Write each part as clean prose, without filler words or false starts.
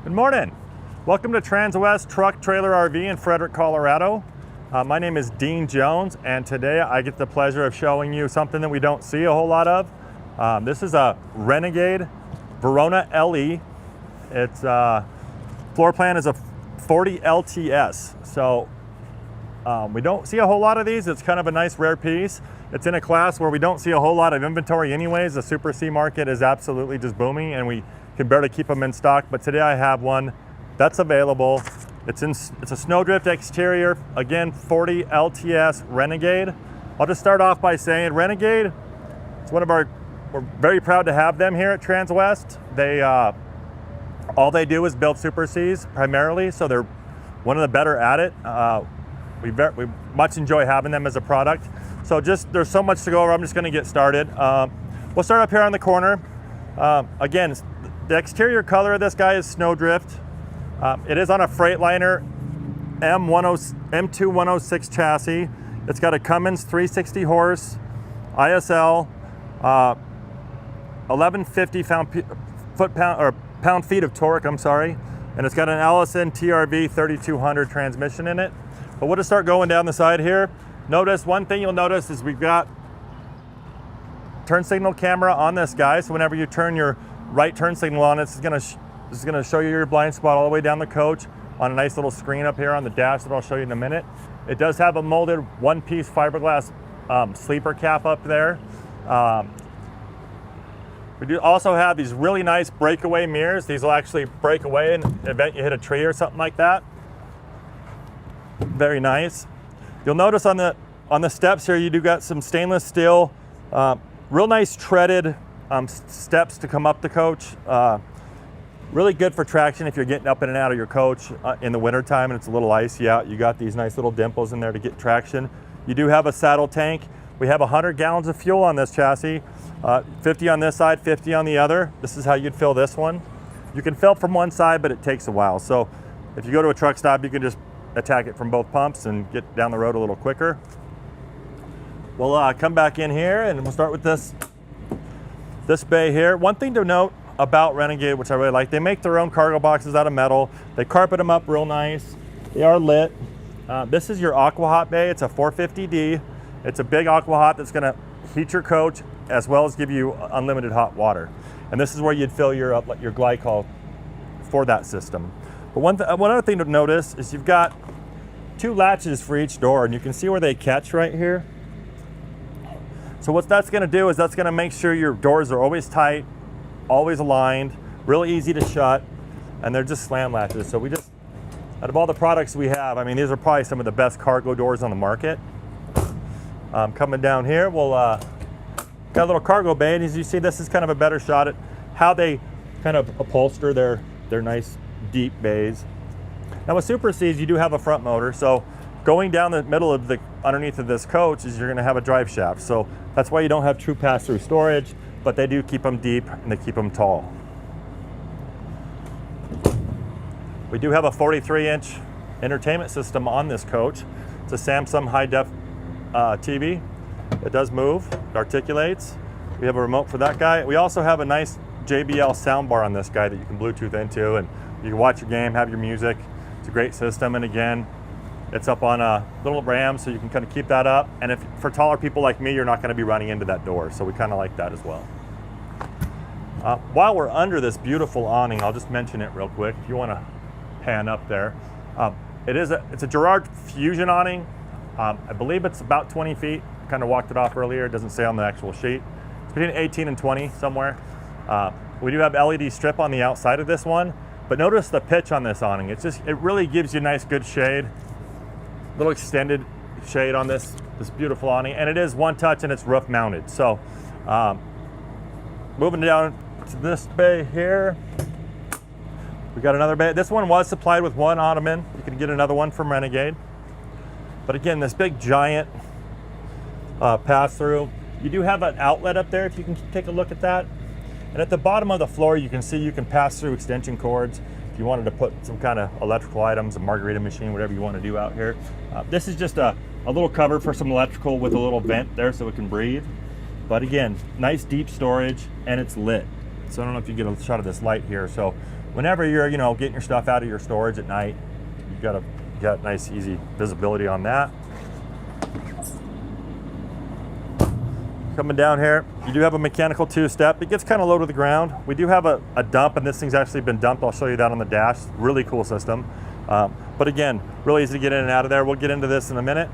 Good morning. Welcome to Transwest Truck Trailer RV in Frederick, Colorado. My name is Dean Jones, and today I get the pleasure of showing you something that we don't see a whole lot of. This is a Renegade Verona LE. Its floor plan is a 40 LTS, so we don't see a whole lot of these. It's kind of a nice rare piece. It's in a class where we don't see a whole lot of inventory anyways. The Super C market is absolutely just booming, and we can barely keep them in stock, but today I have one that's available. It's a snowdrift exterior, again 40 LTS Renegade. I'll just start off by saying Renegade, it's one of we're very proud to have them here at Transwest. They all they do is build Super Cs primarily, so they're one of the better at it. We much enjoy having them as a product. So there's so much to go over. I'm just going to get started. We'll start up here on the corner. Again, the exterior color of this guy is snowdrift. It is on a Freightliner M2 106 chassis. It's got a Cummins 360 horse, ISL, 1150 pound-feet of torque, I'm sorry. And it's got an Allison TRV 3200 transmission in it. But we'll just start going down the side here. Notice, one thing you'll notice is we've got turn signal camera on this guy. So whenever you turn your right turn signal on, this is gonna show you your blind spot all the way down the coach on a nice little screen up here on the dash that I'll show you in a minute. It does have a molded one-piece fiberglass sleeper cap up there. We do also have these really nice breakaway mirrors. These will actually break away in the event you hit a tree or something like that. Very nice. You'll notice on the steps here, you do got some stainless steel, real nice treaded steps to come up the coach. Really good for traction if you're getting up in and out of your coach in the wintertime and it's a little icy out. You got these nice little dimples in there to get traction. You do have a saddle tank. We have 100 gallons of fuel on this chassis, 50 on this side, 50 on the other. This is how you'd fill this one. You can fill from one side, but it takes a while. So if you go to a truck stop, you can just attack it from both pumps and get down the road a little quicker. We'll come back in here and we'll start with this bay here. One thing to note about Renegade, which I really like, they make their own cargo boxes out of metal. They carpet them up real nice. They are lit. This is your aqua hot bay. It's a 450D. It's a big aqua hot that's gonna heat your coach as well as give you unlimited hot water. And this is where you'd fill your glycol for that system. But one other thing to notice is you've got two latches for each door, and you can see where they catch right here. So what that's gonna do is that's gonna make sure your doors are always tight, always aligned, really easy to shut, and they're just slam latches. So out of all the products we have, I mean, these are probably some of the best cargo doors on the market. Coming down here, we'll got a little cargo bay, and as you see, this is kind of a better shot at how they kind of upholster their nice deep bays. Now with Super Cs, you do have a front motor, so going down the middle of underneath of this coach is you're going to have a drive shaft. So that's why you don't have true pass-through storage, but they do keep them deep and they keep them tall. We do have a 43-inch entertainment system on this coach. It's a Samsung high-def TV. It does move, it articulates. We have a remote for that guy. We also have a nice JBL soundbar on this guy that you can Bluetooth into, and you can watch your game, have your music. It's a great system, and again, it's up on a little ram, so you can kind of keep that up. And for taller people like me, you're not going to be running into that door, so we kind of like that as well. While we're under this beautiful awning, I'll just mention it real quick. If you want to pan up there, it's a Girard Fusion awning. I believe it's about 20 feet. Kind of walked it off earlier. It doesn't say on the actual sheet. It's between 18 and 20 somewhere. We do have LED strip on the outside of this one, but notice the pitch on this awning. It really gives you nice, good shade. Little extended shade on this beautiful awning, and it is one touch and it's roof mounted. So moving down to this bay here, we got another bay. This one was supplied with one ottoman. You can get another one from Renegade. But again, this big giant pass-through. You do have an outlet up there if you can take a look at that. And at the bottom of the floor, you can see you can pass through extension cords if you wanted to put some kind of electrical items, a margarita machine, whatever you want to do out here. This is just a little cover for some electrical with a little vent there so it can breathe. But again, nice deep storage, and it's lit. So I don't know if you get a shot of this light here. So whenever you're, you know, getting your stuff out of your storage at night, you've got nice, easy visibility on that. Coming down here, you do have a mechanical 2-step. It gets kind of low to the ground. We do have a dump, and this thing's actually been dumped. I'll show you that on the dash. Really cool system. But again, really easy to get in and out of there. We'll get into this in a minute.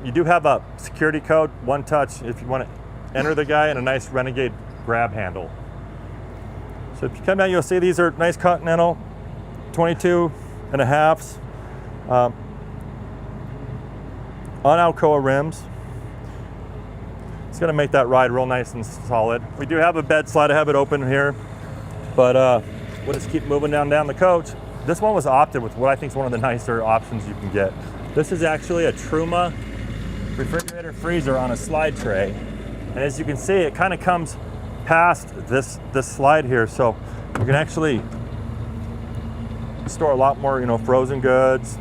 You do have a security code, one touch, if you want to enter the guy, and a nice Renegade grab handle. So if you come down, you'll see these are nice Continental 22.5s on Alcoa rims. It's going to make that ride real nice and solid. We do have a bed slide. I have it open here, but we'll just keep moving down the coach. This one was opted with what I think is one of the nicer options you can get. This is actually a Truma refrigerator freezer on a slide tray, and as you can see, it kind of comes past this slide here, so you can actually store a lot more, you know, frozen goods.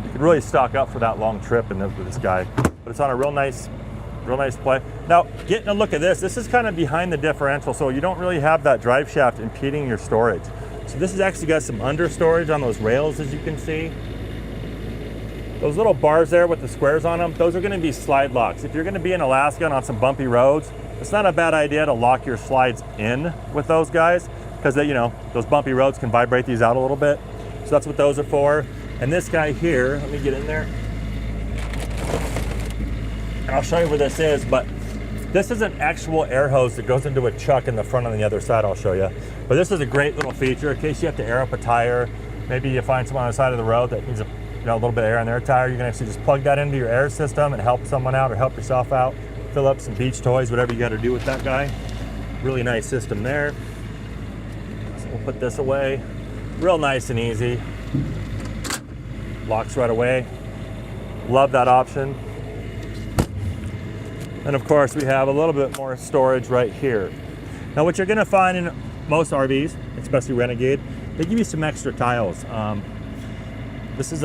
You can really stock up for that long trip with this guy. But it's on a real nice play. Now, getting a look at this is kind of behind the differential, so you don't really have that drive shaft impeding your storage. So this has actually got some under storage on those rails, as you can see. Those little bars there with the squares on them, those are going to be slide locks. If you're going to be in Alaska and on some bumpy roads, it's not a bad idea to lock your slides in with those guys, because you know, those bumpy roads can vibrate these out a little bit. So that's what those are for. And this guy here, let me get in there. And I'll show you where this is, but this is an actual air hose that goes into a chuck in the front on the other side. I'll show you. But this is a great little feature in case you have to air up a tire. Maybe you find someone on the side of the road that needs a little bit of air in their tire. You can actually just plug that into your air system and help someone out or help yourself out. Fill up some beach toys, whatever you got to do with that guy. Really nice system there. So we'll put this away. Real nice and easy. Locks right away. Love that option. And of course, we have a little bit more storage right here. Now, what you're going to find in most RVs, especially Renegade, they give you some extra tiles. This is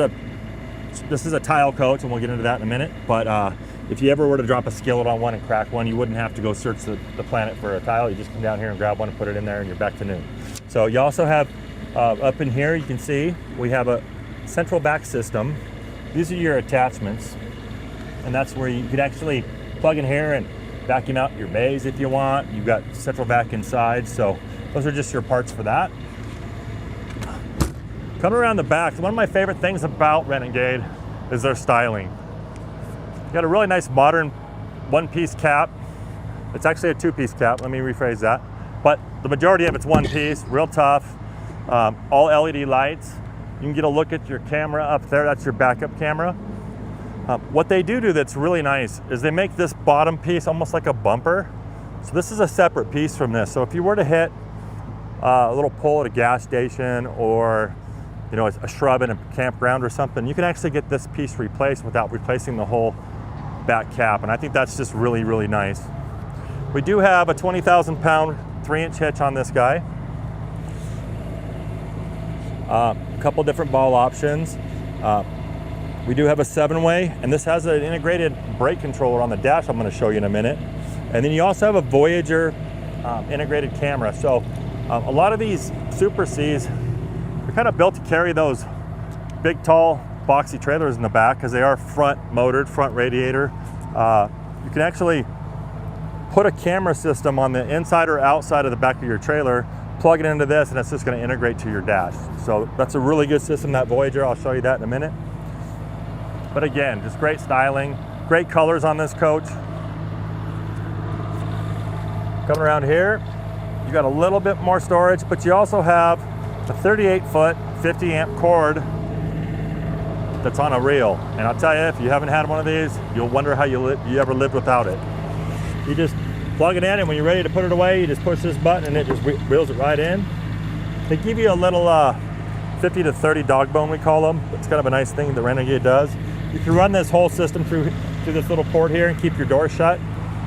a tile coach, and we'll get into that in a minute. But if you ever were to drop a skillet on one and crack one, you wouldn't have to go search the planet for a tile. You just come down here and grab one and put it in there, and you're back to new. So you also have up in here, you can see we have a central vac system. These are your attachments, and that's where you could actually plug in here and vacuum out your bays if you want. You've got central vac inside, so those are just your parts for that. Coming around the back, one of my favorite things about Renegade is their styling. You got a really nice modern one-piece cap. It's actually a two-piece cap, let me rephrase that. But the majority of it's one piece, real tough, all LED lights. You can get a look at your camera up there, that's your backup camera. What they do that's really nice is they make this bottom piece almost like a bumper. So this is a separate piece from this. So if you were to hit a little pole at a gas station, or you know, a shrub in a campground or something, you can actually get this piece replaced without replacing the whole back cap. And I think that's just really, really nice. We do have a 20,000 pound 3-inch hitch on this guy. A couple different ball options. We do have a 7-way, and this has an integrated brake controller on the dash I'm going to show you in a minute. And then you also have a Voyager integrated camera. So a lot of these Super Cs are kind of built to carry those big, tall, boxy trailers in the back because they are front motored, front radiator. You can actually put a camera system on the inside or outside of the back of your trailer, plug it into this, and it's just going to integrate to your dash. So that's a really good system, that Voyager. I'll show you that in a minute. But again, just great styling, great colors on this coach. Coming around here, you got a little bit more storage, but you also have a 38-foot, 50-amp cord that's on a reel. And I'll tell you, if you haven't had one of these, you'll wonder how you ever lived without it. You just plug it in, and when you're ready to put it away, you just push this button, and it just reels it right in. They give you a little 50 to 30 dog bone, we call them. It's kind of a nice thing that Renegade does. You can run this whole system through this little port here and keep your door shut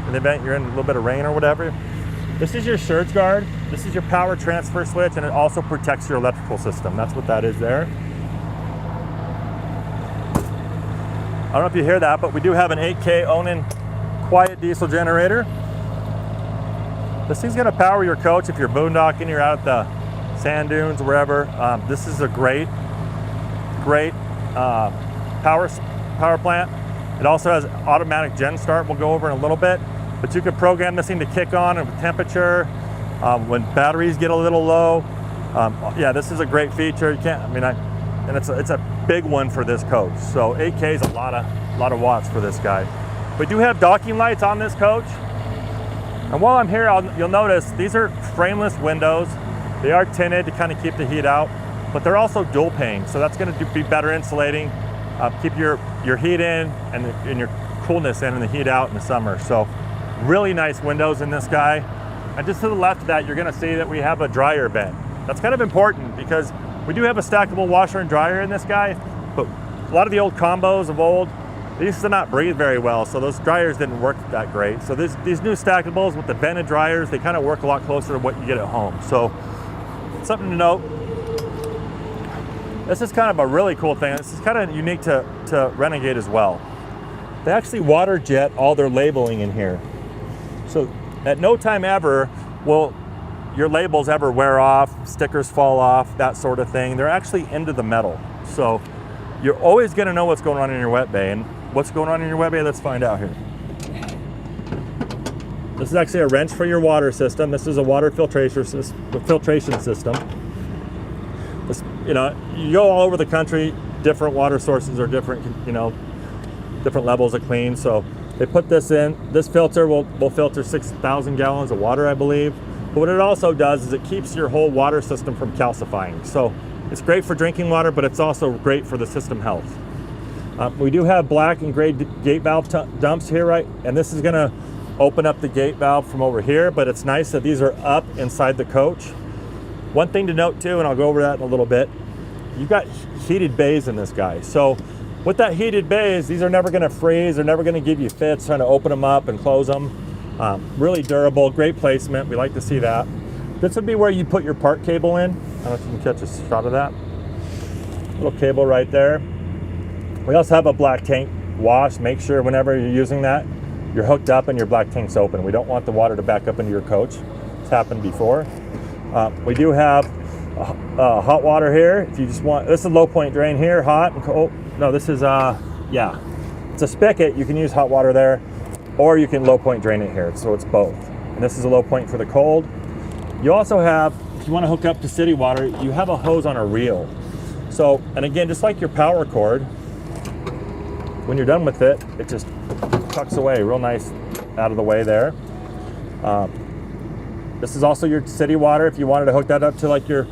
in the event you're in a little bit of rain or whatever. This is your surge guard. This is your power transfer switch, and it also protects your electrical system. That's what that is there. I don't know if you hear that, but we do have an 8K Onan quiet diesel generator. This thing's gonna power your coach if you're boondocking, you're out at the sand dunes, wherever. This is a great power plant. It also has automatic gen start, we'll go over in a little bit, but you can program this thing to kick on with temperature, when batteries get a little low. Yeah, this is a great feature. You can't, and it's a big one for this coach. So 8K is a lot of watts for this guy. We do have docking lights on this coach. And while I'm here, you'll notice these are frameless windows. They are tinted to kind of keep the heat out, but they're also dual pane, so that's going to be better insulating, keep your heat in and your coolness in and the heat out in the summer. So really nice windows in this guy. And just to the left of that, you're going to see that we have a dryer vent. That's kind of important because we do have a stackable washer and dryer in this guy, but a lot of the old combos of old, they used to not breathe very well, so those dryers didn't work that great. So these new stackables with the vented dryers, they kind of work a lot closer to what you get at home. So something to note. This is kind of a really cool thing. This is kind of unique to Renegade as well. They actually water jet all their labeling in here. So at no time ever will your labels ever wear off, stickers fall off, that sort of thing. They're actually into the metal. So you're always gonna know what's going on in your wet bay. And what's going on in your wet bay, let's find out here. This is actually a wrench for your water system. This is a water filtration system. This, you go all over the country, different water sources are different, different levels of clean. So they put this in. This filter will filter 6,000 gallons of water, I believe. But what it also does is it keeps your whole water system from calcifying. So it's great for drinking water, but it's also great for the system health. We do have black and gray gate valve dumps here, right? And this is gonna open up the gate valve from over here, but it's nice that these are up inside the coach. One thing to note too, and I'll go over that in a little bit, you've got heated bays in this guy. So with that heated bays, these are never gonna freeze, they're never gonna give you fits trying to open them up and close them. Really durable, great placement, we like to see that. This would be where you put your park cable in. I don't know if you can catch a shot of that. Little cable right there. We also have a black tank wash. Make sure whenever you're using that, you're hooked up and your black tank's open. We don't want the water to back up into your coach. It's happened before. We do have hot water here. If you just want, this is a low point drain here, hot and cold. No, this is, yeah, it's a spigot. You can use hot water there, or you can low point drain it here. So it's both. And this is a low point for the cold. You also have, if you want to hook up to city water, you have a hose on a reel. So, and again, just like your power cord, when you're done with it, it just tucks away real nice out of the way there. This is also your city water. If you wanted to hook that up to like your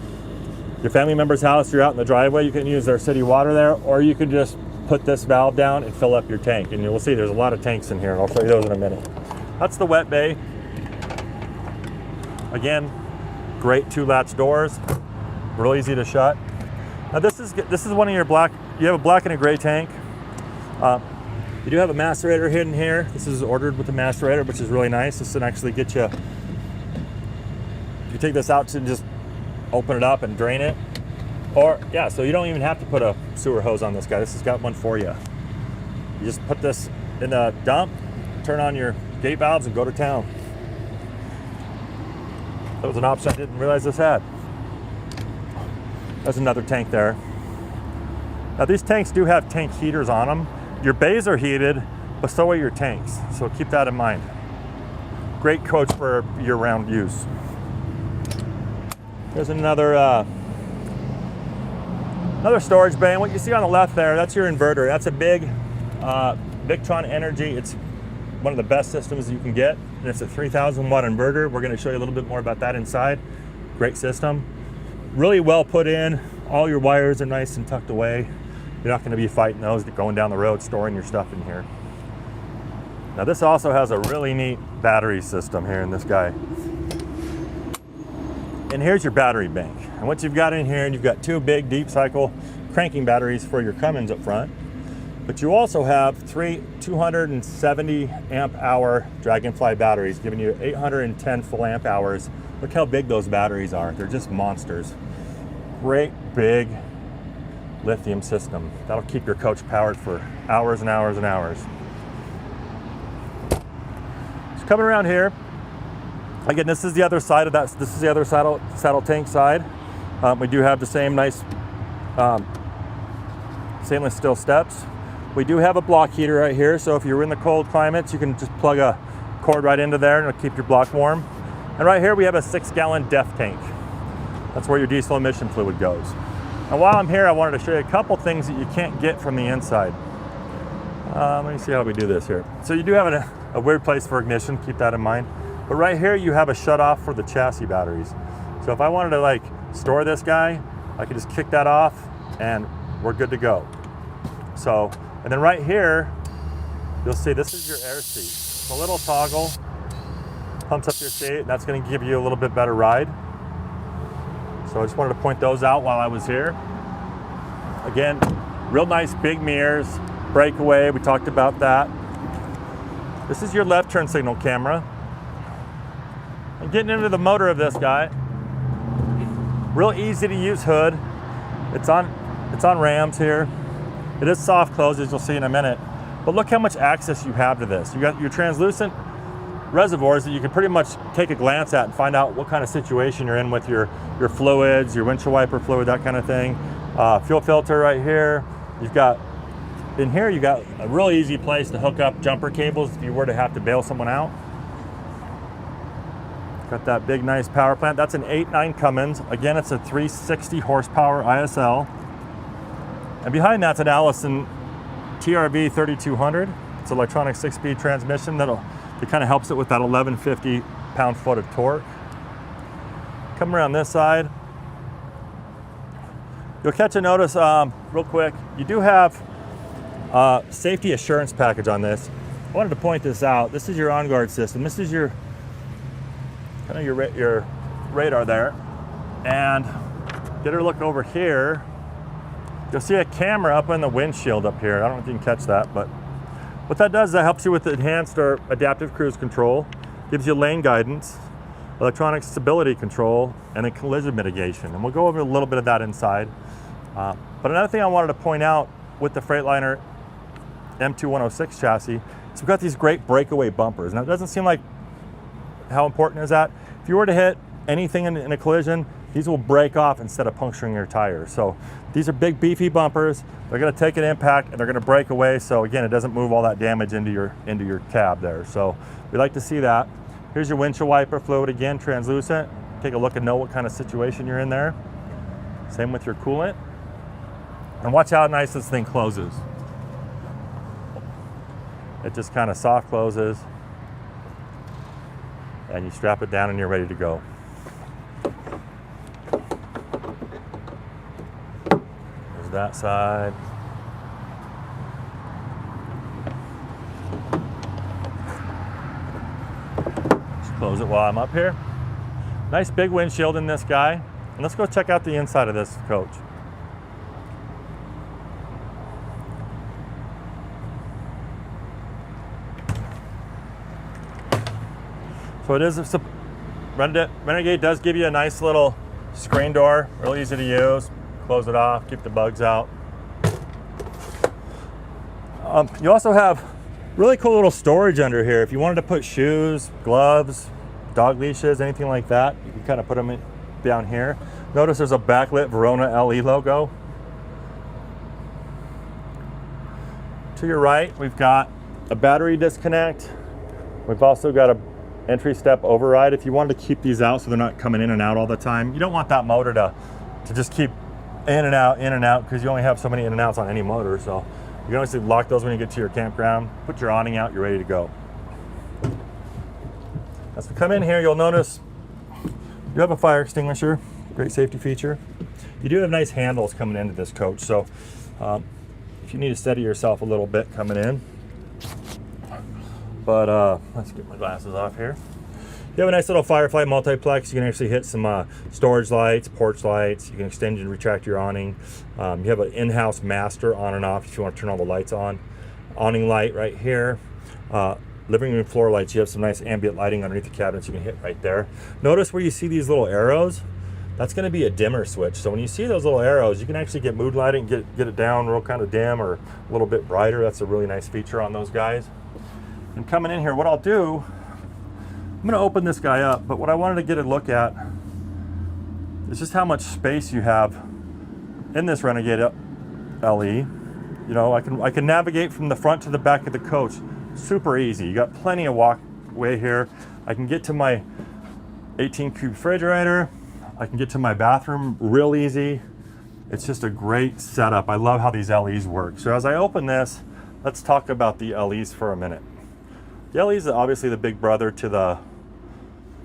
family member's house, you're out in the driveway, you can use their city water there, or you can just put this valve down and fill up your tank. And you'll see there's a lot of tanks in here, and I'll show you those in a minute. That's the wet bay. Again, great 2-latch doors, real easy to shut. Now this is one of your black, you have a black and a gray tank. You do have a macerator hidden here. This is ordered with a macerator, which is really nice. This can actually get you, if you take this out to just open it up and drain it. Or, yeah, so you don't even have to put a sewer hose on this guy. This has got one for you. You just put this in the dump, turn on your gate valves and go to town. That was an option I didn't realize this had. There's another tank there. Now these tanks do have tank heaters on them. Your bays are heated, but so are your tanks. So keep that in mind. Great coach for year-round use. There's another storage bay. And what you see on the left there, that's your inverter. That's a big Victron Energy. It's one of the best systems you can get. And it's a 3,000 watt inverter. We're gonna show you a little bit more about that inside. Great system. Really well put in. All your wires are nice and tucked away. You're not gonna be fighting those going down the road, storing your stuff in here. Now this also has a really neat battery system here in this guy. And here's your battery bank. And what you've got in here, you've got 2 big deep cycle cranking batteries for your Cummins up front. But you also have 3 270 amp hour Dragonfly batteries, giving you 810 full amp hours. Look how big those batteries are. They're just monsters. Great big lithium system. That'll keep your coach powered for hours and hours and hours. So coming around here, Again, this is the other side of that. This is the other saddle tank side. We do have the same nice stainless steel steps. We do have a block heater right here, so if you're in the cold climates, you can just plug a cord right into there and it'll keep your block warm. And right here we have a 6-gallon DEF tank. That's where your diesel emission fluid goes. And while I'm here, I wanted to show you a couple things that you can't get from the inside. Let me see how we do this here. So you do have a weird place for ignition, keep that in mind. But right here you have a shut off for the chassis batteries. So if I wanted to like store this guy, I could just kick that off and we're good to go. So, and then right here, you'll see this is your air seat. It's a little toggle, pumps up your seat, and that's gonna give you a little bit better ride. So I just wanted to point those out while I was here. Again, real nice big mirrors, breakaway, we talked about that. This is your left turn signal camera. And getting into the motor of this guy, real easy to use hood. It's on rams here. It is soft close, as you'll see in a minute. But look how much access you have to this. You got your translucent reservoirs that you can pretty much take a glance at and find out what kind of situation you're in with your fluids, your windshield wiper fluid, that kind of thing. Fuel filter right here. You've got, in here you got a real easy place to hook up jumper cables if you were to have to bail someone out. Got that big nice power plant. That's an 8.9 Cummins. Again, it's a 360 horsepower ISL. And behind that's an Allison TRV 3200. It's an electronic 6-speed transmission that kind of helps it with that 1150 pound-foot of torque. Come around this side. You'll catch a notice real quick. You do have safety assurance package on this. I wanted to point this out. This is your on-guard system. This is your kind of your radar there. And get her look over here. You'll see a camera up in the windshield up here. I don't know if you can catch that, but what that does is that helps you with enhanced or adaptive cruise control, gives you lane guidance, electronic stability control, and a collision mitigation. And we'll go over a little bit of that inside. But another thing I wanted to point out with the Freightliner M2 106 chassis is we've got these great breakaway bumpers. Now it doesn't seem like how important is that? If you were to hit anything in a collision, these will break off instead of puncturing your tires. So these are big beefy bumpers. They're gonna take an impact and they're gonna break away. So again, it doesn't move all that damage into your cab there. So we like to see that. Here's your windshield wiper fluid, again, translucent. Take a look and know what kind of situation you're in there. Same with your coolant. And watch how nice this thing closes. It just kind of soft closes. And you strap it down and you're ready to go. There's that side. Just close it while I'm up here. Nice big windshield in this guy. And let's go check out the inside of this coach. So it is, Renegade does give you a nice little screen door, real easy to use. Close it off, keep the bugs out. You also have really cool little storage under here. If you wanted to put shoes, gloves, dog leashes, anything like that, you can kind of put them down here. Notice there's a backlit Verona LE logo. To your right, we've got a battery disconnect. We've also got a entry step override. If you wanted to keep these out so they're not coming in and out all the time, you don't want that motor to just keep in and out, because you only have so many in and outs on any motor. So you can obviously lock those when you get to your campground, put your awning out, you're ready to go. As we come in here, you'll notice you have a fire extinguisher, great safety feature. You do have nice handles coming into this coach, so if you need to steady yourself a little bit coming in. But let's get my glasses off here. You have a nice little Firefly multiplex. You can actually hit some storage lights, porch lights. You can extend and retract your awning. You have an in-house master on and off if you want to turn all the lights on. Awning light right here. Living room floor lights. You have some nice ambient lighting underneath the cabinets you can hit right there. Notice where you see these little arrows. That's going to be a dimmer switch. So when you see those little arrows, you can actually get mood lighting, get it down real kind of dim or a little bit brighter. That's a really nice feature on those guys. And coming in here, what I'll do, I'm gonna open this guy up, but what I wanted to get a look at is just how much space you have in this Renegade LE. You know, I can navigate from the front to the back of the coach super easy. You got plenty of walkway here. I can get to my 18 cube refrigerator. I can get to my bathroom real easy. It's just a great setup. I love how these LEs work. So as I open this, let's talk about the LEs for a minute. The LEs are obviously the big brother to the,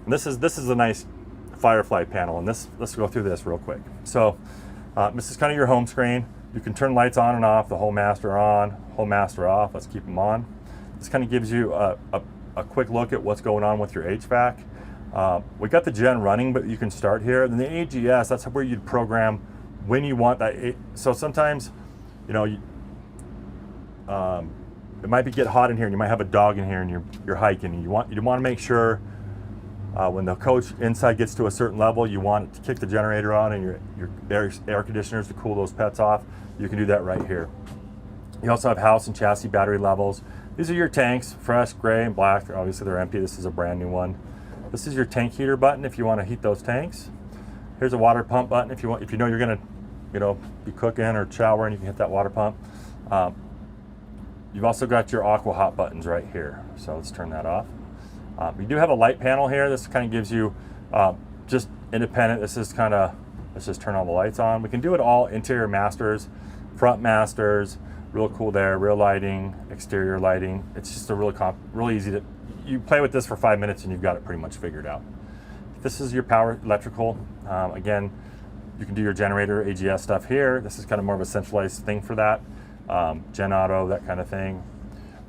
and this is a nice Firefly panel, and let's go through this real quick. So this is kind of your home screen. You can turn lights on and off, the whole master on, whole master off. Let's keep them on. This kind of gives you a quick look at what's going on with your HVAC. We got the gen running, but you can start here. Then the AGS, that's where you'd program when you want that. So sometimes, you know, it might get hot in here, and you might have a dog in here, and you're hiking. And you want to make sure when the coach inside gets to a certain level, you want it to kick the generator on and your air conditioners to cool those pets off. You can do that right here. You also have house and chassis battery levels. These are your tanks, fresh, gray, and black. Obviously they're empty. This is a brand new one. This is your tank heater button if you want to heat those tanks. Here's a water pump button if you know you're going to, you know, be cooking or showering. You can hit that water pump. You've also got your aqua hot buttons right here. So let's turn that off. You do have a light panel here. This kind of gives you just independent. This is kind of, let's just turn all the lights on. We can do it all interior masters, front masters, real cool there, rear lighting, exterior lighting. It's just a really easy to, you play with this for 5 minutes and you've got it pretty much figured out. This is your power electrical. Again, you can do your generator, AGS stuff here. This is kind of more of a centralized thing for that. Gen auto, that kind of thing.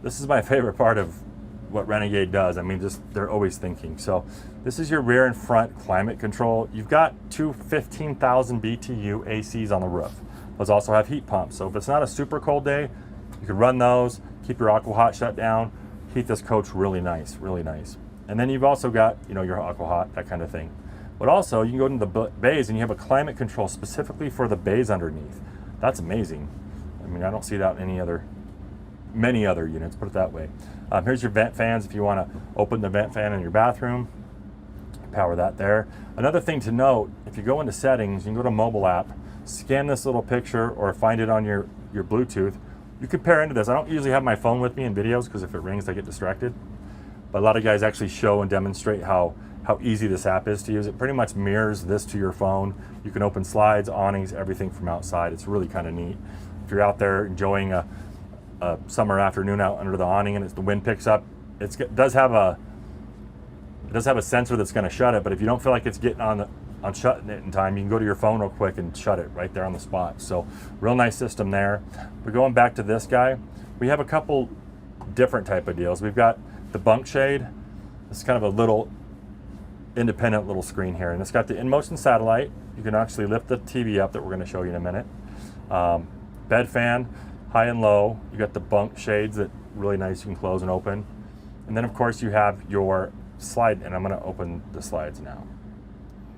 This is my favorite part of what Renegade does. I mean, just they're always thinking. So this is your rear and front climate control. You've got two 15,000 BTU ACs on the roof. Those also have heat pumps. So if it's not a super cold day, you can run those, keep your aqua hot shut down, heat this coach really nice, really nice. And then you've also got, you know, your aqua hot, that kind of thing. But also you can go into the bays and you have a climate control specifically for the bays underneath. That's amazing. I mean, I don't see that in many other units, put it that way. Here's your vent fans if you want to open the vent fan in your bathroom. Power that there. Another thing to note, if you go into settings, you can go to mobile app, scan this little picture or find it on your Bluetooth. You can pair into this. I don't usually have my phone with me in videos because if it rings, I get distracted. But a lot of guys actually show and demonstrate how easy this app is to use. It pretty much mirrors this to your phone. You can open slides, awnings, everything from outside. It's really kind of neat. If you're out there enjoying a summer afternoon out under the awning and the wind picks up, it does have a sensor that's going to shut it. But if you don't feel like it's getting on shutting it in time, you can go to your phone real quick and shut it right there on the spot. So real nice system there. We're going back to this guy. We have a couple different type of deals. We've got the bunk shade. It's kind of a little independent little screen here, and it's got the in-motion satellite. You can actually lift the TV up that we're going to show you in a minute. Bed fan, high and low. You got the bunk shades that really nice, you can close and open. And then of course you have your slide, and I'm going to open the slides now.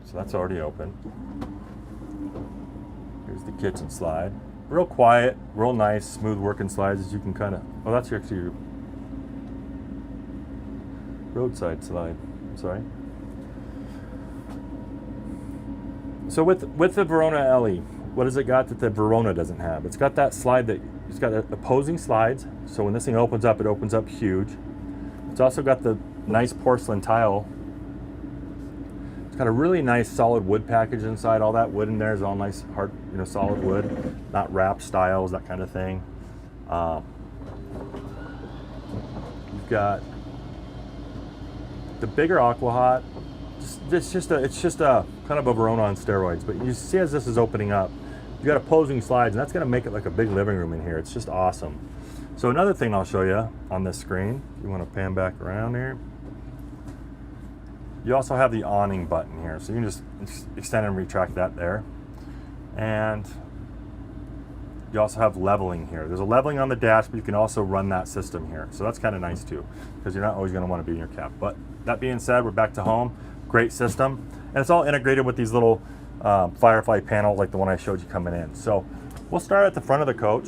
So that's already open. Here's the kitchen slide. Real quiet, real nice, smooth working slides as you can kind of, oh, that's actually your roadside slide, sorry. So with the Verona LE, what has it got that the Verona doesn't have? It's got that slide it's got opposing slides. So when this thing opens up, it opens up huge. It's also got the nice porcelain tile. It's got a really nice solid wood package inside. All that wood in there is all nice, hard, you know, solid wood, not wrap styles, that kind of thing. You've got the bigger aqua hot. It's just a kind of a Verona on steroids. But you see, as this is opening up, you got opposing slides, and that's going to make it like a big living room in here. It's just awesome. So another thing I'll show you on this screen, if you want to pan back around here, you also have the awning button here. So you can just extend and retract that there. And you also have leveling here. There's a leveling on the dash, but you can also run that system here. So that's kind of nice too, because you're not always going to want to be in your cab. But that being said, we're back to home. Great system. And it's all integrated with these little Firefly panels like the one I showed you coming in. So we'll start at the front of the coach.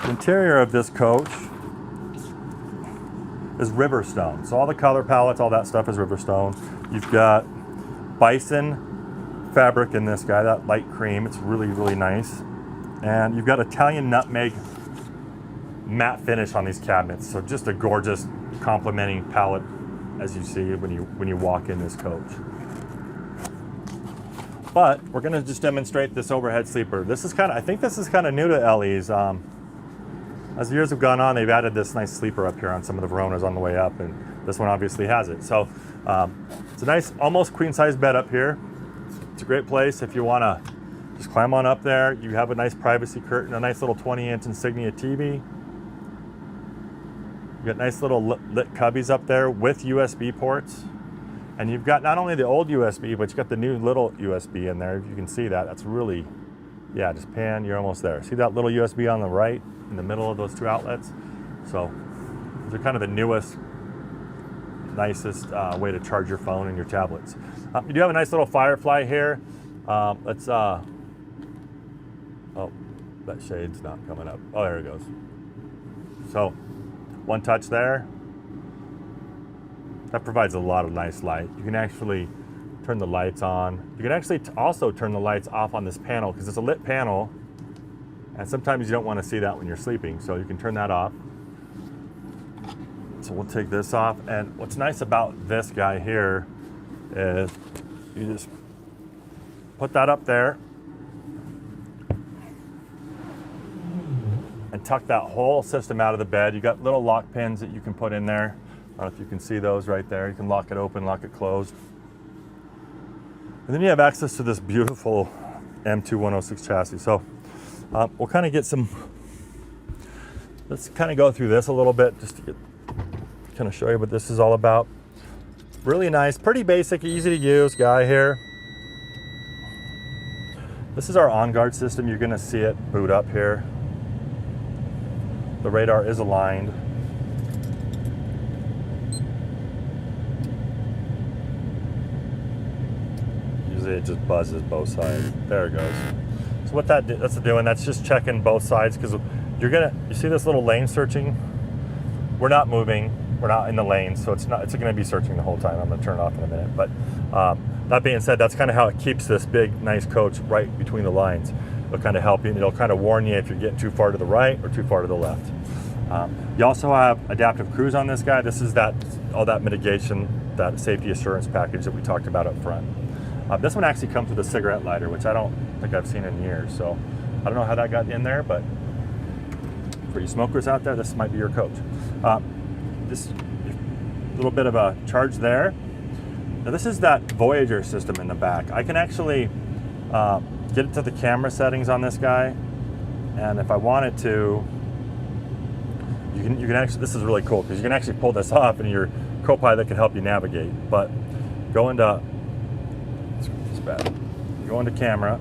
The interior of this coach is Riverstone. So all the color palettes, all that stuff is Riverstone. You've got bison fabric in this guy, that light cream. It's really, really nice. And you've got Italian nutmeg matte finish on these cabinets. So just a gorgeous complementing palette, as you see when you walk in this coach. But we're going to just demonstrate this overhead sleeper. This is I think this is kind of new to LEs. As the years have gone on, they've added this nice sleeper up here on some of the Veronas on the way up, and this one obviously has it. So it's a nice, almost queen size bed up here. It's a great place if you want to just climb on up there. You have a nice privacy curtain, a nice little 20-inch Insignia TV. You've got nice little lit cubbies up there with USB ports. And you've got not only the old USB, but you've got the new little USB in there. If you can see that, that's really, yeah, just pan, you're almost there. See that little USB on the right in the middle of those two outlets? So those are kind of the newest, nicest way to charge your phone and your tablets. You do have a nice little Firefly here. Oh, that shade's not coming up. Oh, there it goes. So one touch there. That provides a lot of nice light. You can actually turn the lights on. You can actually also turn the lights off on this panel because it's a lit panel, and sometimes you don't want to see that when you're sleeping, so you can turn that off. So we'll take this off, and what's nice about this guy here is you just put that up there and tuck that whole system out of the bed. You got little lock pins that you can put in there. I don't know if you can see those right there. You can lock it open, lock it closed. And then you have access to this beautiful M2 106 chassis. So we'll kind of get let's kind of go through this a little bit just to kind of show you what this is all about. Really nice, pretty basic, easy to use guy here. This is our on-guard system. You're gonna see it boot up here. The radar is aligned. It just buzzes both sides. There it goes. So what that's doing, that's just checking both sides, because you see this little lane searching? We're not moving, we're not in the lane, so it's gonna be searching the whole time. I'm gonna turn it off in a minute. But that being said, that's kind of how it keeps this big, nice coach right between the lines. It'll kind of help you, and it'll kind of warn you if you're getting too far to the right or too far to the left. You also have adaptive cruise on this guy. This is all that mitigation, that safety assurance package that we talked about up front. This one actually comes with a cigarette lighter, which I don't think I've seen in years. So I don't know how that got in there, but for you smokers out there, this might be your coach. This little bit of a charge there. Now this is that Voyager system in the back. I can actually get it to the camera settings on this guy, and if I wanted to, you can actually, this is really cool because you can actually pull this off, and your co-pilot can help you navigate. But go into Go into camera.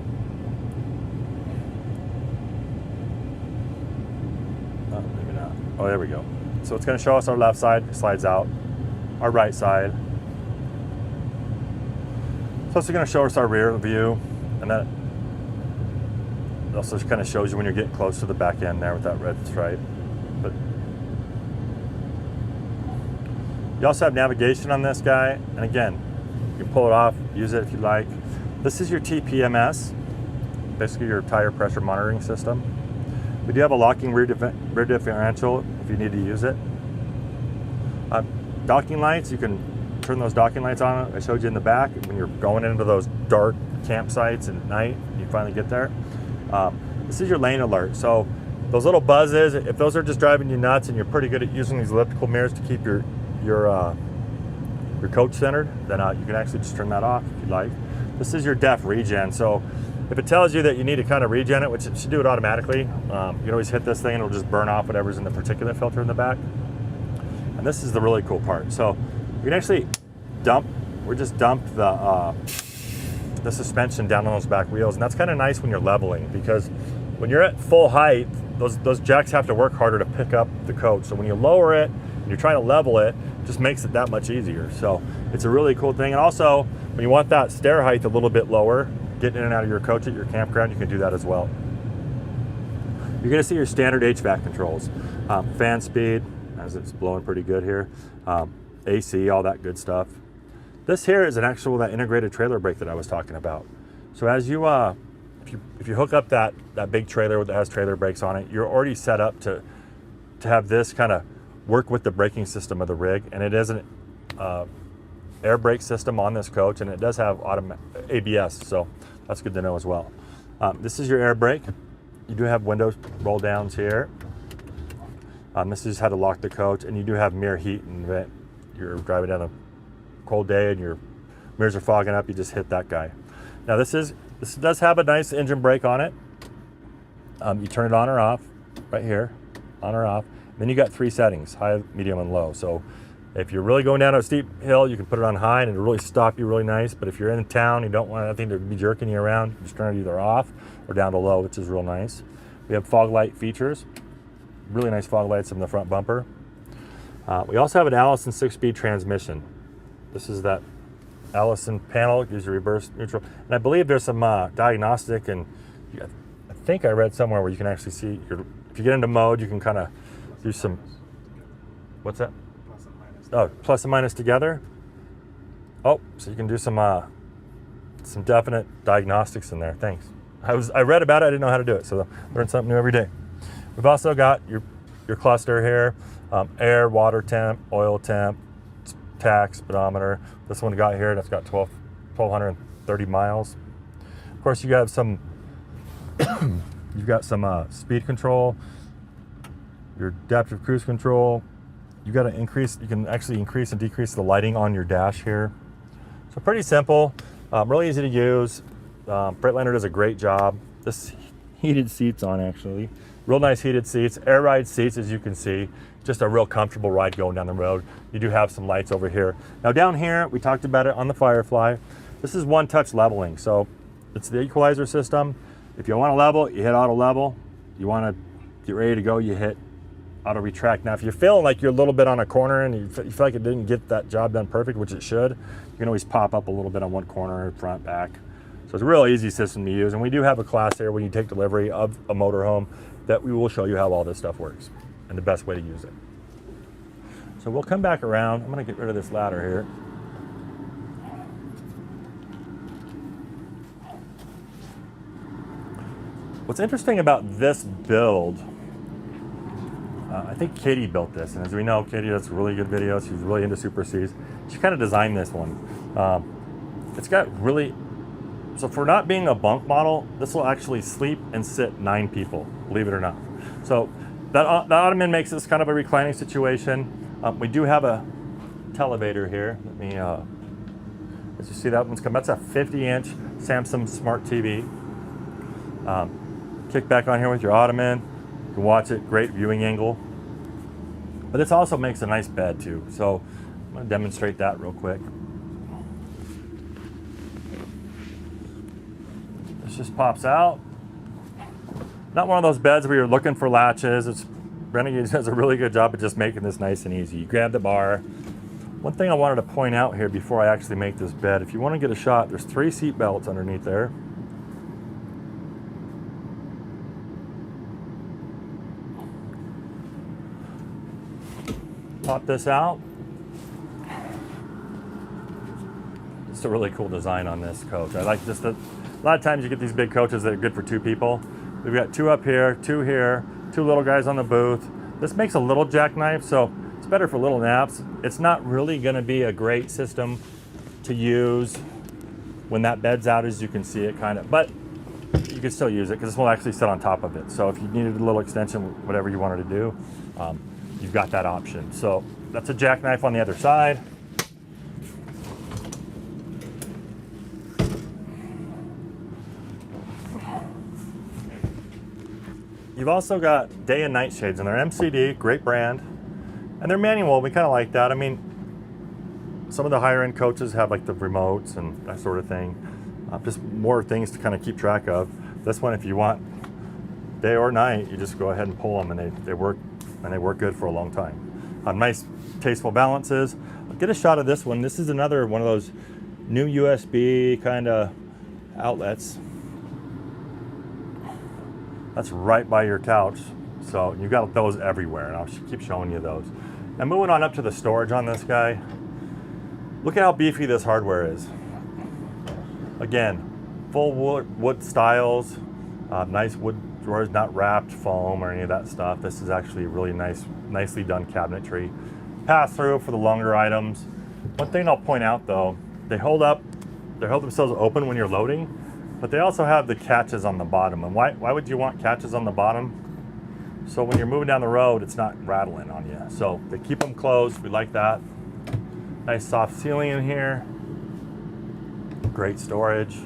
Oh, maybe not. Oh, there we go. So it's going to show us our left side, it slides out, our right side. So it's going to show us our rear view, and that also kind of shows you when you're getting close to the back end there with that red stripe. But you also have navigation on this guy, and again, you can pull it off, use it if you like. This is your TPMS, basically your tire pressure monitoring system. We do have a locking rear differential if you need to use it. Docking lights, you can turn those docking lights on. I showed you in the back when you're going into those dark campsites at night, you finally get there. This is your lane alert. So those little buzzes, if those are just driving you nuts and you're pretty good at using these elliptical mirrors to keep your coach centered, then you can actually just turn that off if you like. This is your def regen. So if it tells you that you need to kind of regen it, which it should do it automatically, you can always hit this thing and it'll just burn off whatever's in the particulate filter in the back. And this is the really cool part. So you can actually dump the suspension down on those back wheels, and that's kind of nice when you're leveling, because when you're at full height, those jacks have to work harder to pick up the coach. So when you lower it and you're trying to level it, it just makes it that much easier. So it's a really cool thing. And also, when you want that stair height a little bit lower, getting in and out of your coach at your campground, you can do that as well. You're going to see your standard HVAC controls, fan speed, as it's blowing pretty good here. AC, all that good stuff. This here is an actual that integrated trailer brake that I was talking about. So as you if you hook up that big trailer that has trailer brakes on it, you're already set up to have this kind of work with the braking system of the rig, and it is an air brake system on this coach, and it does have ABS, so that's good to know as well. This is your air brake. You do have window roll downs here. This is how to lock the coach, and you do have mirror heat and vent. You're driving down a cold day and your mirrors are fogging up, you just hit that guy. Now this does have a nice engine brake on it. You turn it on or off right here, on or off. And then you got 3 settings, high, medium, and low. So if you're really going down a steep hill, you can put it on high and it'll really stop you really nice. But if you're in town, you don't want anything to be jerking you around, you just turn it either off or down to low, which is real nice. We have fog light features, really nice fog lights in the front bumper. We also have an Allison 6-speed transmission. This is that Allison panel, gives you reverse, neutral. And I believe there's some diagnostic, and I think I read somewhere where you can actually see, if you get into mode, you can kind of do some, what's that? Plus and minus. Oh, plus and minus together. Oh, so you can do some definite diagnostics in there. Thanks. I read about it, I didn't know how to do it, so I learn something new every day. We've also got your cluster here, air, water temp, oil temp, tach, speedometer. This one we got here, that's got 1,230 miles. Of course, you have some, you've got some speed control, your adaptive cruise control. You got to increase, you can actually increase and decrease the lighting on your dash here. So pretty simple, really easy to use. Freightliner does a great job. This heated seats on actually. Real nice heated seats, air ride seats as you can see. Just a real comfortable ride going down the road. You do have some lights over here. Now down here, we talked about it on the Firefly. This is one touch leveling. So it's the equalizer system. If you want to level, you hit auto level. You want to get ready to go, you hit auto retract. Now if you're feeling like you're a little bit on a corner and you feel like it didn't get that job done perfect, which it should, you can always pop up a little bit on one corner, front, back. So it's a real easy system to use. And we do have a class here when you take delivery of a motorhome that we will show you how all this stuff works and the best way to use it. So we'll come back around. I'm gonna get rid of this ladder here. What's interesting about this build, I think Katie built this, and as we know, Katie does really good videos. She's really into Super Cs. She kind of designed this one. It's got really, so for not being a bunk model, this will actually sleep and sit 9 people, believe it or not. So that ottoman makes this kind of a reclining situation. We do have a televator here. Let me, as you see that one's come, that's a 50-inch Samsung Smart TV. Kick back on here with your ottoman. You can watch it, great viewing angle. But this also makes a nice bed too. So I'm gonna demonstrate that real quick. This just pops out. Not one of those beds where you're looking for latches. Renegade does a really good job of just making this nice and easy. You grab the bar. One thing I wanted to point out here before I actually make this bed, if you want to get a shot, there's 3 seat belts underneath there. Pop this out. Just a really cool design on this coach. I like just a lot of times you get these big coaches that are good for 2 people. We've got 2 up here, 2 here, 2 little guys on the booth. This makes a little jackknife, so it's better for little naps. It's not really gonna be a great system to use when that bed's out, as you can see it kind of, but you can still use it because this will actually sit on top of it. So if you needed a little extension, whatever you wanted to do, you've got that option. So that's a jackknife on the other side. You've also got day and night shades, and they're MCD, great brand. And they're manual, we kind of like that. I mean, some of the higher end coaches have like the remotes and that sort of thing. Just more things to kind of keep track of. This one, if you want day or night, you just go ahead and pull them, and they work good for a long time. Nice, tasteful balances. I'll get a shot of this one. This is another one of those new USB kind of outlets. That's right by your couch. So you've got those everywhere, and I'll keep showing you those. And moving on up to the storage on this guy, look at how beefy this hardware is. Again, full wood styles, nice wood drawers, not wrapped foam or any of that stuff. This is actually really nicely done cabinetry. Pass through for the longer items. One thing I'll point out though, they hold themselves open when you're loading, but they also have the catches on the bottom. And why would you want catches on the bottom? So when you're moving down the road, it's not rattling on you. So they keep them closed. We like that. Nice soft ceiling in here. Great storage.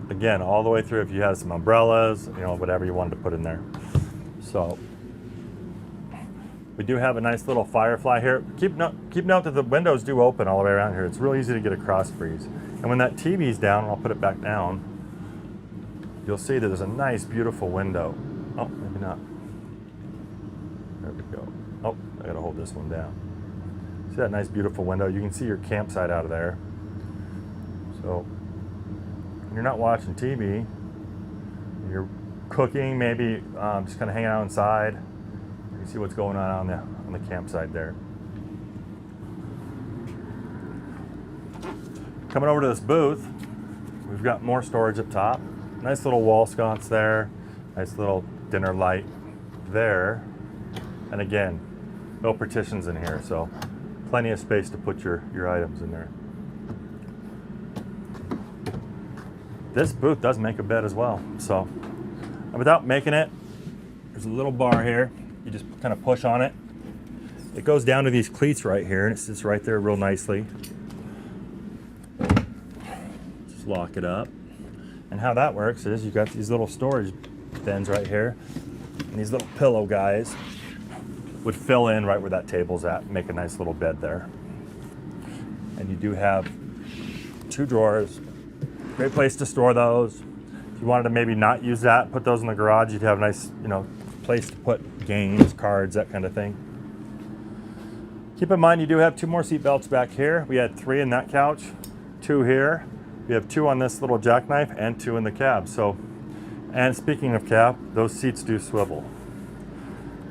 Again, all the way through if you had some umbrellas, you know, whatever you wanted to put in there. So we do have a nice little firefly here. Keep note that the windows do open all the way around here. It's real easy to get a cross breeze. And when that TV's down, I'll put it back down, you'll see that there's a nice, beautiful window. Oh, maybe not. There we go. Oh, I gotta hold this one down. See that nice, beautiful window? You can see your campsite out of there. So when you're not watching TV, you're cooking, maybe just kind of hanging out inside, you can see what's going on the campsite there. Coming over to this booth, we've got more storage up top. Nice little wall sconce there. Nice little dinner light there. And again, no partitions in here, so plenty of space to put your items in there. This booth does make a bed as well. So without making it, there's a little bar here. You just kind of push on it. It goes down to these cleats right here, and it sits right there real nicely. Just lock it up. And how that works is you've got these little storage bins right here, and these little pillow guys would fill in right where that table's at, make a nice little bed there. And you do have 2 drawers. Great place to store those. If you wanted to maybe not use that, put those in the garage, you'd have a nice, you know, place to put games, cards, that kind of thing. Keep in mind you do have 2 more seat belts back here. We had 3 in that couch, 2 here. We have 2 on this little jackknife and 2 in the cab. So, and speaking of cab, those seats do swivel.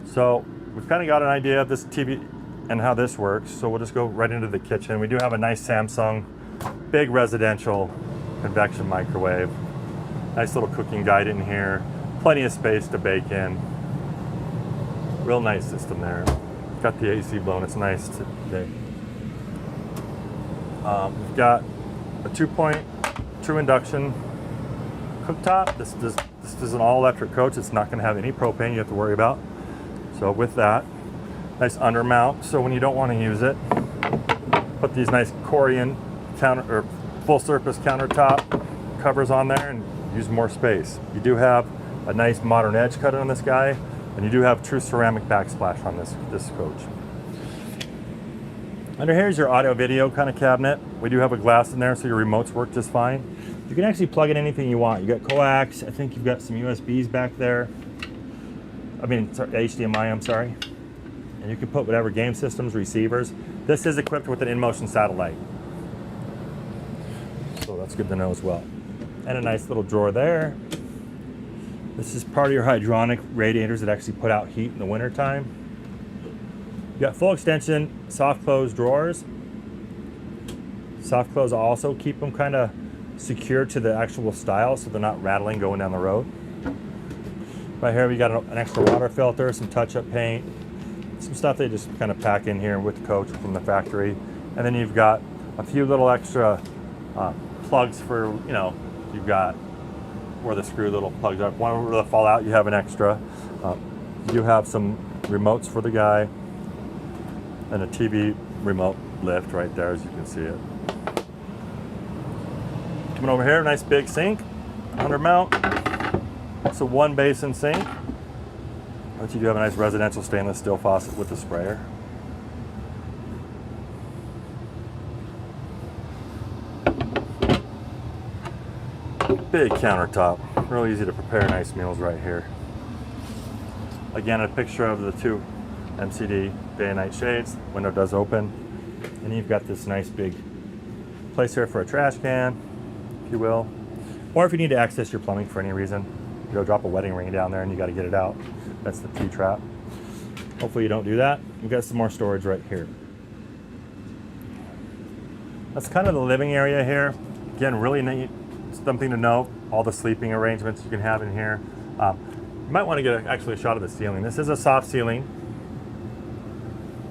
So we've kind of got an idea of this TV and how this works. So we'll just go right into the kitchen. We do have a nice Samsung, big residential convection microwave. Nice little cooking guide in here. Plenty of space to bake in. Real nice system there. Got the AC blowing, it's nice today. We've got a 2-point true induction cooktop. This is an all-electric coach. It's not going to have any propane you have to worry about. So with that, nice undermount. So when you don't want to use it, put these nice Corian counter or full-surface countertop covers on there and use more space. You do have a nice modern edge cut on this guy, and you do have true ceramic backsplash on this coach. Under here is your audio video kind of cabinet. We do have a glass in there so your remotes work just fine. You can actually plug in anything you want. You got coax, I think you've got some USBs back there. I mean, sorry, HDMI, I'm sorry. And you can put whatever game systems, receivers. This is equipped with an in-motion satellite. So that's good to know as well. And a nice little drawer there. This is part of your hydronic radiators that actually put out heat in the wintertime. You got full extension, soft close drawers. Soft close also keep them kind of secure to the actual style so they're not rattling going down the road. Right here we got an extra water filter, some touch-up paint, some stuff they just kind of pack in here with the coach from the factory. And then you've got a few little extra plugs for, you know, you've got where the screw little plugs are. One where they fall out, you have an extra. You do have some remotes for the guy and a TV remote lift right there, as you can see it. Coming over here, nice big sink, under mount. It's a 1 basin sink, but you do have a nice residential stainless steel faucet with the sprayer. Big countertop, real easy to prepare nice meals right here. Again, a picture of the 2 MCD day and night shades. Window does open, and you've got this nice big place here for a trash can, if you will, or if you need to access your plumbing for any reason. You go drop a wedding ring down there and you got to get it out. That's the T-trap. Hopefully you don't do that. We've got some more storage right here. That's kind of the living area here. Again, really neat, something to note, all the sleeping arrangements you can have in here. You might want to get actually a shot of the ceiling. This is a soft ceiling.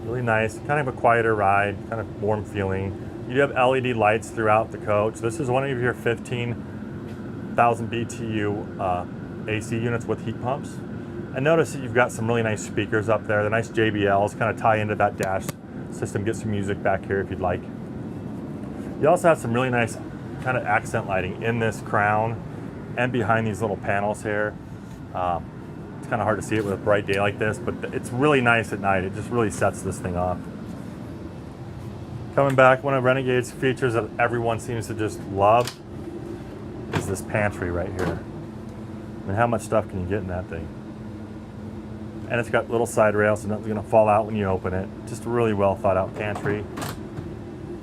Really nice, kind of a quieter ride, kind of warm feeling. You do have LED lights throughout the coach. This is one of your 15,000 BTU AC units with heat pumps. And notice that you've got some really nice speakers up there. The nice JBLs kind of tie into that dash system. Get some music back here if you'd like. You also have some really nice kind of accent lighting in this crown and behind these little panels here. It's kind of hard to see it with a bright day like this, but it's really nice at night. It just really sets this thing off. Coming back, one of Renegade's features that everyone seems to just love is this pantry right here. I mean, how much stuff can you get in that thing? And it's got little side rails, so nothing's gonna fall out when you open it. Just a really well thought out pantry.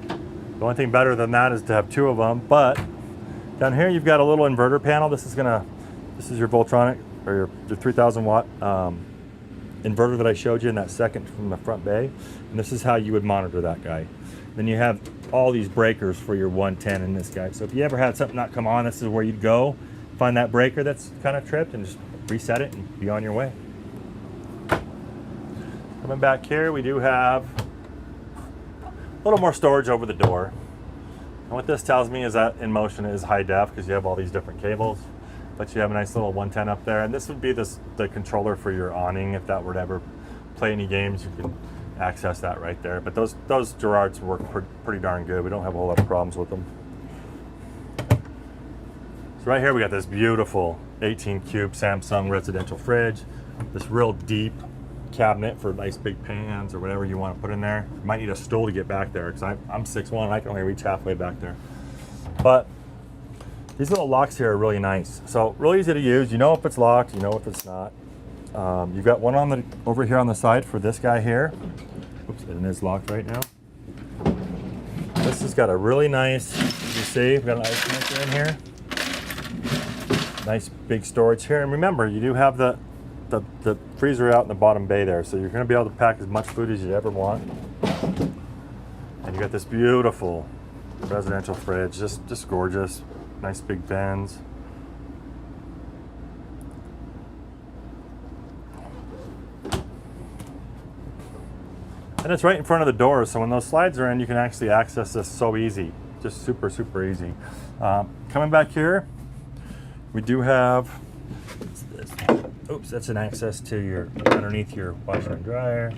The only thing better than that is to have two of them, but down here you've got a little inverter panel. This is your Voltronic, or your 3000 watt inverter that I showed you in that second from the front bay. And this is how you would monitor that guy. Then you have all these breakers for your 110 in this guy. So if you ever had something not come on, this is where you'd go, find that breaker that's kind of tripped and just reset it and be on your way. Coming back here, we do have a little more storage over the door. And what this tells me is that in motion is high def because you have all these different cables. But you have a nice little 110 up there. And this would be the controller for your awning. If that were to ever play any games, you can access that right there. But those Gerards work pretty darn good. We don't have a whole lot of problems with them. So right here we got this beautiful 18 cube Samsung residential fridge. This real deep cabinet for nice big pans or whatever you want to put in there. You might need a stool to get back there because I'm 6'1" and I can only reach halfway back there. But these little locks here are really nice. So really easy to use. You know if it's locked, you know if it's not. You've got one over here on the side for this guy here. Oops, it is locked right now. This has got a really nice, you see, we've got an ice maker in here. Nice big storage here. And remember, you do have the freezer out in the bottom bay there. So you're gonna be able to pack as much food as you ever want. And you got this beautiful residential fridge, just gorgeous. Nice big bins. And it's right in front of the door, so when those slides are in, you can actually access this so easy. Just super, super easy. Coming back here, we do have, oops, that's an access to your, underneath your washer and dryer.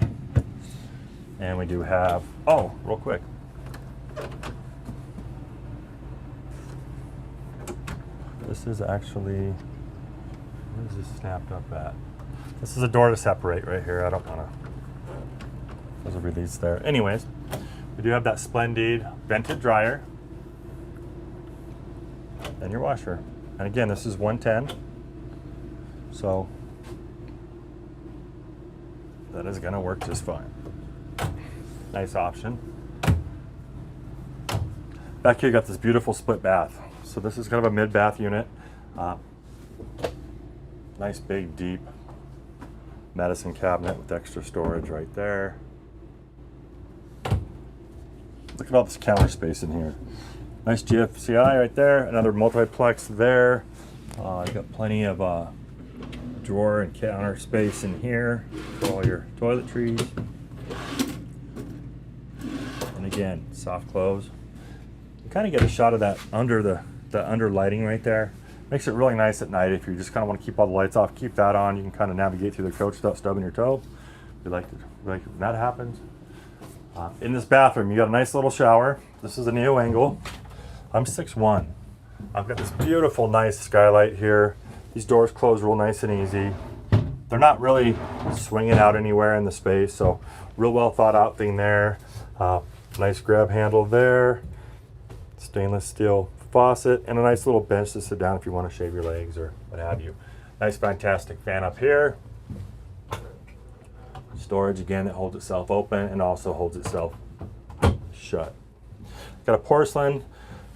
And we do have, oh, real quick. This is actually, where is this snapped up at? This is a door to separate right here. I don't want to, there's a release there. Anyways, we do have that splendid vented dryer and your washer. And again, this is 110. So that is going to work just fine. Nice option. Back here, you got this beautiful split bath. So this is kind of a mid-bath unit. Nice big deep medicine cabinet with extra storage right there. Look at all this counter space in here. Nice GFCI right there, another multiplex there. You got plenty of drawer and counter space in here for all your toiletries. And again, soft close. You kind of get a shot of that under the under lighting right there. Makes it really nice at night if you just kind of want to keep all the lights off, keep that on. You can kind of navigate through the coach without stubbing your toe. We like when that happens. In this bathroom, you got a nice little shower. This is a neo angle. I'm 6'1". I've got this beautiful, nice skylight here. These doors close real nice and easy. They're not really swinging out anywhere in the space, so real well thought out thing there. Nice grab handle there. Stainless steel faucet and a nice little bench to sit down if you want to shave your legs or what have you. Nice, fantastic fan up here. Storage again that holds itself open and also holds itself shut. Got a porcelain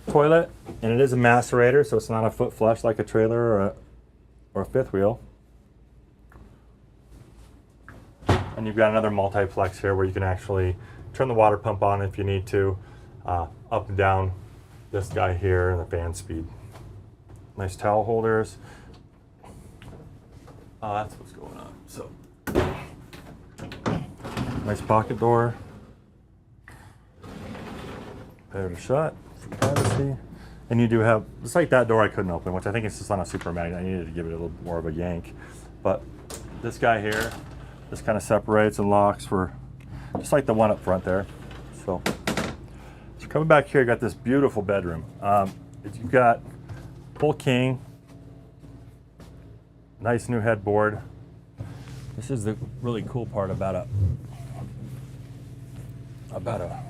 toilet and it is a macerator, so it's not a foot flush like a trailer or a fifth wheel. And And you've got another multiplex here where you can actually turn the water pump on if you need to, up and down this guy here, and the fan speed. Nice towel holders. That's what's going on. So, nice pocket door. Better to shut for privacy. And you do have, just like that door I couldn't open, which I think it's just on a super magnet. I needed to give it a little more of a yank. But this guy here, this kind of separates and locks for, just like the one up front there. So coming back here, you got this beautiful bedroom. You've got full king, nice new headboard. This is the really cool part about a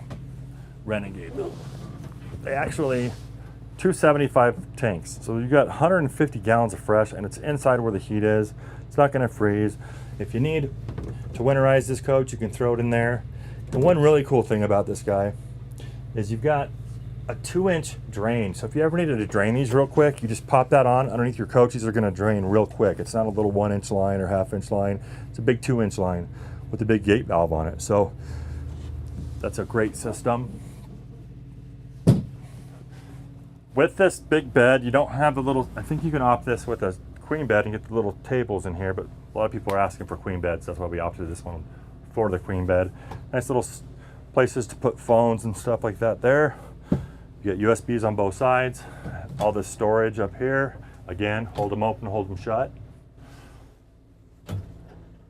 Renegade though. They actually 275 tanks, so you got 150 gallons of fresh, and it's inside where the heat is. It's not going to freeze. If you need to winterize this coach, you can throw it in there. And one really cool thing about this guy is you've got a 2-inch drain. So if you ever needed to drain these real quick, you just pop that on underneath your coach. These are going to drain real quick. It's not a little 1-inch line or half-inch line. It's a big 2-inch line with a big gate valve on it. So that's a great system. With this big bed, you don't have the little, I think you can opt this with a queen bed and get the little tables in here, but a lot of people are asking for queen beds. That's why we opted this one for the queen bed. Nice little places to put phones and stuff like that there. You get USBs on both sides. All this storage up here. Again, hold them open, hold them shut.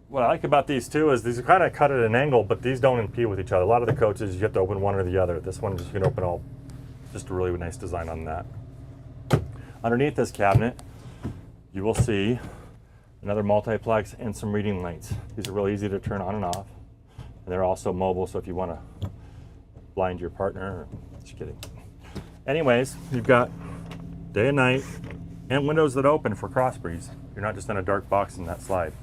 What I like about these too is these are kind of cut at an angle, but these don't impede with each other. A lot of the coaches, you have to open one or the other. This one, you can open all. Just a really nice design on that. Underneath this cabinet, you will see another multiplex and some reading lights. These are really easy to turn on and off. And they're also mobile, so if you want to blind your partner, just kidding. Anyways, you've got day and night and windows that open for cross breeze. You're not just in a dark box in that slide.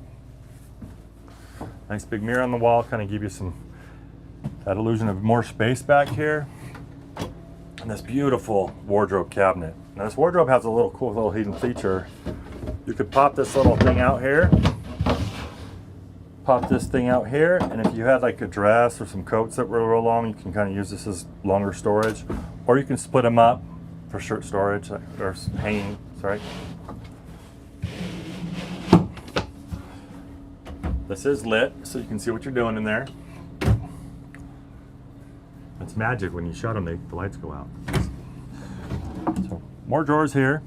Nice big mirror on the wall, kind of give you that illusion of more space back here. And this beautiful wardrobe cabinet. Now this wardrobe has a little cool little hidden feature. You could pop this little thing out here, pop this thing out here, and if you had like a dress or some coats that were real long, you can kind of use this as longer storage, or you can split them up for shirt storage or hanging, sorry. This is lit, so you can see what you're doing in there. It's magic when you shut them, the lights go out. So, more drawers here.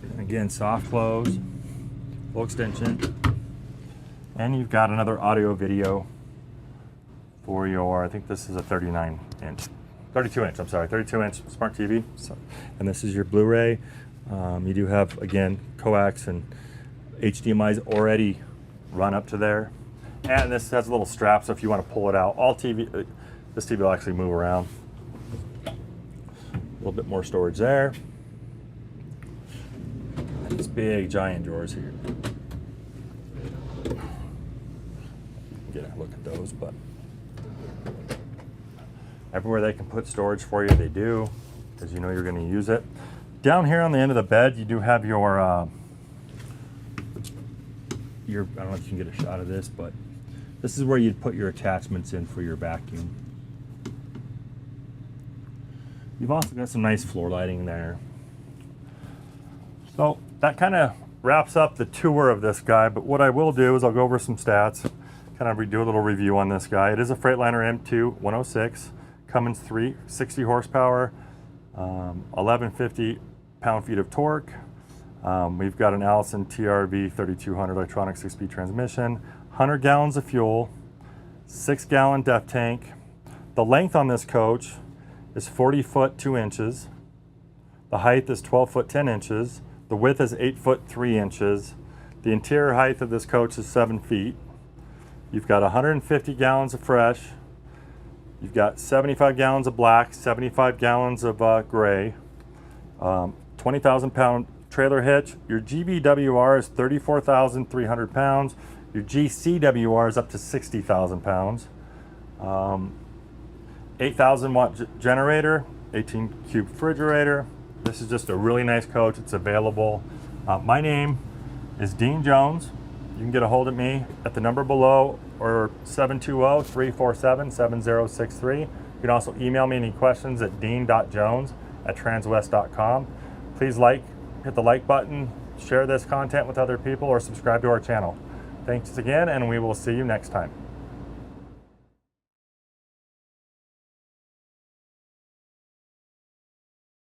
And again, soft close, full extension. And you've got another audio video for your, I think this is a 32 inch smart TV. So, and this is your Blu-ray. You do have, again, coax and HDMI's already run up to there, and this has a little strap, so if you want to pull it out, this TV will actually move around. A little bit more storage there. And these big giant drawers here. Get a look at those, but everywhere they can put storage for you, they do, because you know you're going to use it. Down here on the end of the bed, you do have your I don't know if you can get a shot of this, but this is where you'd put your attachments in for your vacuum. You've also got some nice floor lighting there. So that kind of wraps up the tour of this guy, but what I will do is I'll go over some stats, kind of do a little review on this guy. It is a Freightliner M2 106, Cummins 360 horsepower, 1150 pound-feet of torque. We've got an Allison TRV 3200 electronic 6-speed transmission, 100 gallons of fuel, 6-gallon depth tank. The length on this coach is 40 foot 2 inches. The height is 12 foot 10 inches. The width is 8 foot 3 inches. The interior height of this coach is 7 feet. You've got 150 gallons of fresh. You've got 75 gallons of black, 75 gallons of gray, 20,000 pound trailer hitch. Your GVWR is 34,300 pounds. Your GCWR is up to 60,000 pounds. 8,000 watt generator, 18 cube refrigerator. This is just a really nice coach. It's available. My name is Dean Jones. You can get a hold of me at the number below or 720-347-7063. You can also email me any questions at dean.jones@transwest.com. Please hit the like button, share this content with other people, or subscribe to our channel. Thanks again, and we will see you next time.